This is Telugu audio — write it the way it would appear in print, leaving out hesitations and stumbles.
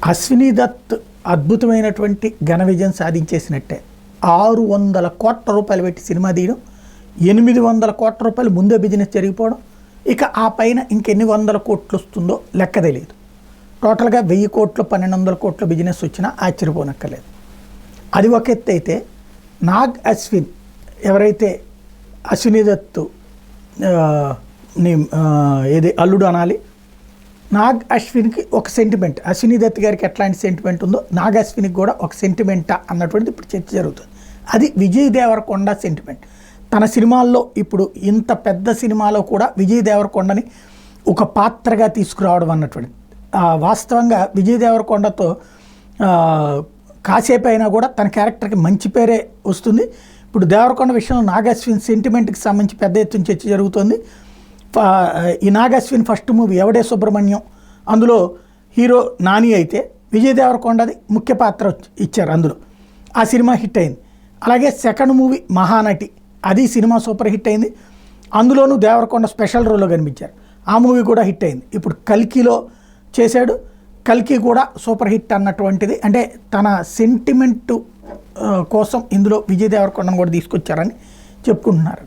అశ్విని దత్ అద్భుతమైనటువంటి ఘన విజయం సాధించేసినట్టే. 600 కోట్ల రూపాయలు పెట్టి సినిమా తీయడం, 800 కోట్ల రూపాయలు ముందే బిజినెస్ జరిగిపోవడం, ఇక ఆ పైన ఇంకెన్ని వందల కోట్లు వస్తుందో లెక్క తెలియదు. టోటల్గా 1000 కోట్లు 1200 కోట్ల బిజినెస్ వచ్చినా ఆశ్చర్యపోనక్కర్లేదు. అది ఒక ఎత్తు అయితే, నాగ్ అశ్విన్ ఎవరైతే అశ్విని దత్తు ఏది అల్లుడు అనాలి, నాగ్ అశ్విన్కి ఒక సెంటిమెంట్, అశ్విని దత్ గారికి ఎట్లాంటి సెంటిమెంట్ ఉందో నాగ్ అశ్విన్కి కూడా ఒక సెంటిమెంటా అన్నటువంటిది ఇప్పుడు చర్చ జరుగుతుంది. అది విజయ్ దేవరకొండ సెంటిమెంట్. తన సినిమాల్లో ఇప్పుడు ఇంత పెద్ద సినిమాలో కూడా విజయ్ దేవరకొండని ఒక పాత్రగా తీసుకురావడం అన్నటువంటిది. వాస్తవంగా విజయ్ దేవరకొండతో కాసేపు అయినా కూడా తన క్యారెక్టర్కి మంచి పేరే వస్తుంది. ఇప్పుడు దేవరకొండ విషయంలో నాగ్ అశ్విన్ సెంటిమెంట్కి సంబంధించి పెద్ద ఎత్తున చర్చ జరుగుతుంది. ఈ నాగ్ అశ్విన్ ఫస్ట్ మూవీ ఎవడే సుబ్రహ్మణ్యం, అందులో హీరో నాని అయితే విజయ్ దేవరకొండది ముఖ్య పాత్ర ఇచ్చారు అందులో. ఆ సినిమా హిట్ అయింది. అలాగే సెకండ్ మూవీ మహానటి, అది సినిమా సూపర్ హిట్ అయింది. అందులోనూ దేవరకొండ స్పెషల్ రోల్లో కనిపించారు. ఆ మూవీ కూడా హిట్ అయింది. ఇప్పుడు కల్కిలో చేశాడు, కల్కి కూడా సూపర్ హిట్ అన్నటువంటిది. అంటే తన సెంటిమెంటు కోసం ఇందులో విజయ్ దేవరకొండను కూడా తీసుకొచ్చారని చెప్పుకుంటున్నారు.